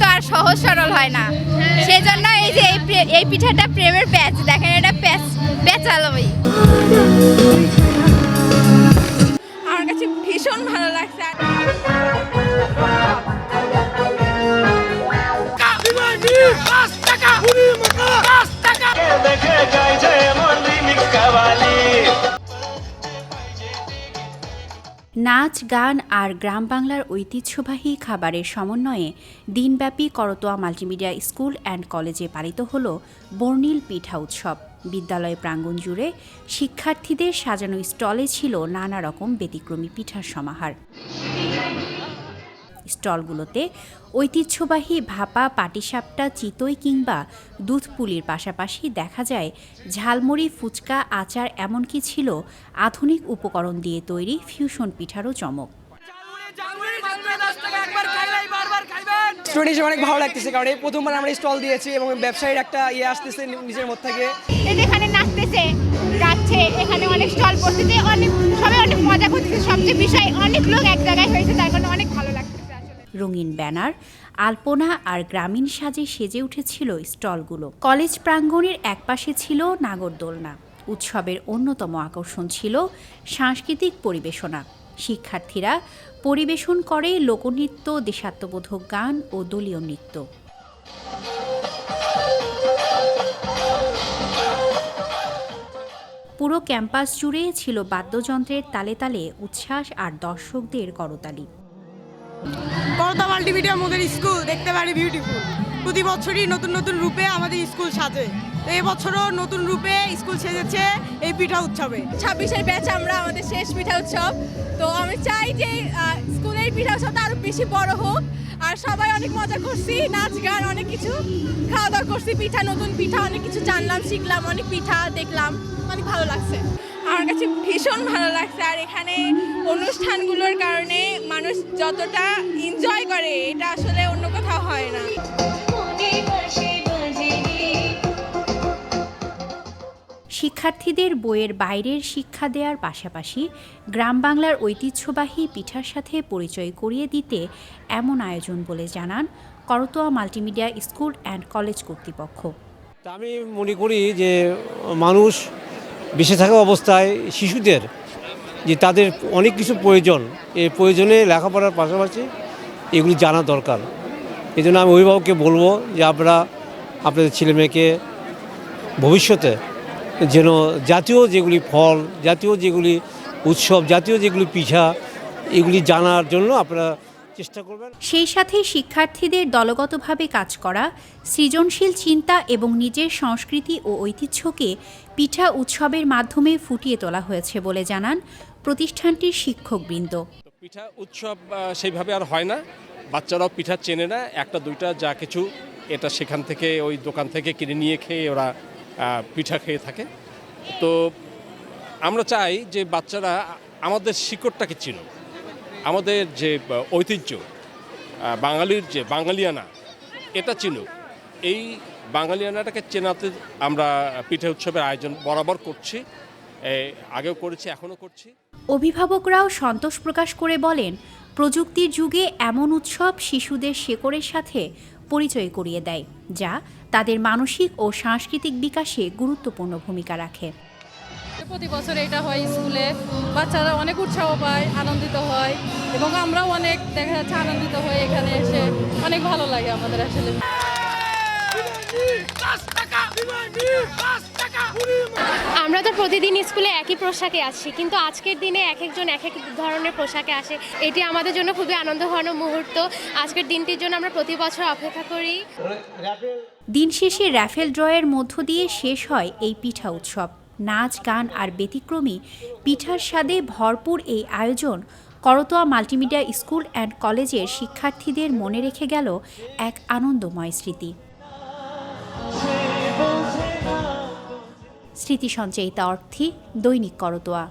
তো আর সহজ সরল হয় না, সেজন্য এই যে এই পিঠাটা প্রেমের প্যাচ, দেখেন এটা প্যাচালোই। আমার কাছে ভীষণ ভালো লাগছে। নাচ, গান আর গ্রাম বাংলার ঐতিহ্যবাহী খাবারের সমন্বয়ে দিনব্যাপী করতোয়া মাল্টিমিডিয়া স্কুল অ্যান্ড কলেজে পালিত হল বর্ণিল পিঠা উৎসব। বিদ্যালয় প্রাঙ্গণ জুড়ে শিক্ষার্থীদের সাজানো স্টলে ছিল নানা রকম ব্যতিক্রমী পিঠার সমাহার। স্টলগুলোতে ঐতিহ্যবাহী ভাপা, পাটিসাপটা, চিতই কিংবা দুধপুলির পাশাপাশি দেখা যায় ঝালমুড়ি, ফুচকা, আচার, এমনকি ছিল আধুনিক উপকরণ দিয়ে তৈরি ফিউশন পিঠারও চমক। স্টুডেন্ট হিসেবে অনেক ভালো লাগতেছে, কারণ এই প্রথমবার আমরা স্টল দিয়েছি এবং ব্যবসায়ীর একটা আসতেছে নিজের মধ্যে থেকে। এখানে নাচতেছে, গাচ্ছে, এখানে অনেক স্টল বসতেছে, সবাই অনেক মজা করতেছে। সবচেয়ে বিষয় অনেক লোক এক জায়গায় হয়েছে, তার কারণে অনেক ভালো লাগতেছে। রঙিন ব্যানার, আলপনা আর গ্রামীণ সাজে সেজে উঠেছিল স্টলগুলো। কলেজ প্রাঙ্গণের একপাশে ছিল নাগরদোলনা। উৎসবের অন্যতম আকর্ষণ ছিল সাংস্কৃতিক পরিবেশনা। শিক্ষার্থীরা পরিবেশন করে লোকনৃত্য, দেশাত্মবোধক গান ও দলীয় নৃত্য। পুরো ক্যাম্পাস জুড়ে ছিল বাদ্যযন্ত্রের তালে তালে উচ্ছ্বাস আর দর্শকদের করতালি। করতোয়া মাল্টিমিডিয়া মডেল স্কুল দেখতে পারি বিউটিফুল। প্রতি বছরই নতুন নতুন রূপে আমাদের স্কুল সাজে, তো এবছরও নতুন রূপে স্কুল সেজেছে এই পিঠা উৎসবে। 26-এর ব্যাচ আমরা, আমাদের শেষ পিঠা উৎসব। তো আমি চাই যে স্কুলের পিঠা উৎসবটা আরো বেশি বড় হোক, আর সবাই অনেক মজা করছি, নাচ গান অনেক কিছু, খাওয়া দাওয়া করছি, নতুন পিঠা অনেক কিছু জানলাম, শিখলাম, অনেক পিঠা দেখলাম, অনেক ভালো লাগছে। আমার কাছে ভীষণ ভালো লাগছে। আর এখানে অনুষ্ঠানগুলোর কারণে মানুষ যতটা এনজয় করে এটা আসলে অন্য কোথাও হয় না। শিক্ষার্থীদের বইয়ের বাইরের শিক্ষা দেওয়ার পাশাপাশি গ্রাম বাংলার ঐতিহ্যবাহী পিঠার সাথে পরিচয় করিয়ে দিতে এমন আয়োজন বলে জানান Karatoya multimedia school and college কর্তৃপক্ষ। আমি মনে করি যে মানুষ বেঁচে থাকা অবস্থায় শিশুদের যে তাদের অনেক কিছু প্রয়োজন, এই প্রয়োজনে লেখাপড়ার পাশাপাশি এগুলি জানা দরকার। এই জন্য আমি অভিভাবককে বলবো যে আপনারা আপনাদের ছেলেমেয়েকে ভবিষ্যতে যেন জাতীয় যেগুলি ফল, জাতীয় যেগুলি উৎসব, জাতীয় যেগুলি পিঠা, এগুলি জানার জন্য আপনারা চেষ্টা করবেন। সেই সাথে শিক্ষার্থীদের দলগতভাবে কাজ করা, সৃজনশীল চিন্তা এবং নিজের সংস্কৃতি ও ঐতিহ্যকে পিঠা উৎসবের মাধ্যমে ফুটিয়ে তোলা হয়েছে বলে জানান প্রতিষ্ঠানটির শিক্ষকবৃন্দ। পিঠা উৎসব সেইভাবে আর হয় না, বাচ্চারাও পিঠা চেনে না, একটা দুইটা যা কিছু এটা সেখান থেকে ওই দোকান থেকে কিনে নিয়ে খেয়ে ওরা পিঠা খেয়ে থাকে। তো আমরা চাই যে বাচ্চারা আমাদের শিকড়টাকে চিনুক, আমাদের যে ঐতিহ্য, বাঙালির যে বাঙালিয়ানা, এটা চিনুক। এই বাঙালিয়ানাটাকে চেনাতে আমরা পিঠা উৎসবের আয়োজন বরাবর করছি, আগেও করেছি, এখনও করছি। অভিভাবকরাও সন্তোষ প্রকাশ করে বলেন, প্রযুক্তির যুগে এমন উৎসব শিশুদের শেকড়ের সাথে পরিচয় করিয়ে দেয়, যা তাদের মানসিক ও সাংস্কৃতিক বিকাশে গুরুত্বপূর্ণ ভূমিকা রাখে। প্রতি বছর এটা হয় স্কুলে, বাচ্চারা অনেক উৎসাহ পায়, আনন্দিত হয়, এবং আমরাও অনেক দেখা যাচ্ছে আনন্দিত হই এখানে এসে, অনেক ভালো লাগে আমাদের আসলে। আমরা তো প্রতিদিন স্কুলে একই পোশাকে আসি, কিন্তু আজকের দিনে এক একজন এক এক ধরনের পোশাকে আসে। এটি আমাদের জন্য খুবই আনন্দ ঘন মুহূর্ত। আজকের দিনটির জন্য আমরা প্রতি বছর অপেক্ষা করি। দিন শেষে র্যাফেল ড্রয়ের মধ্য দিয়ে শেষ হয় এই পিঠা উৎসব। নাচ, গান আর ব্যতিক্রমী পিঠার স্বাদে ভরপুর এই আয়োজন করতোয়া মাল্টিমিডিয়া স্কুল অ্যান্ড কলেজের শিক্ষার্থীদের মনে রেখে গেল এক আনন্দময় স্মৃতি। স্মৃতি সঞ্চয়িতা অর্থী, দৈনিক করতোয়া।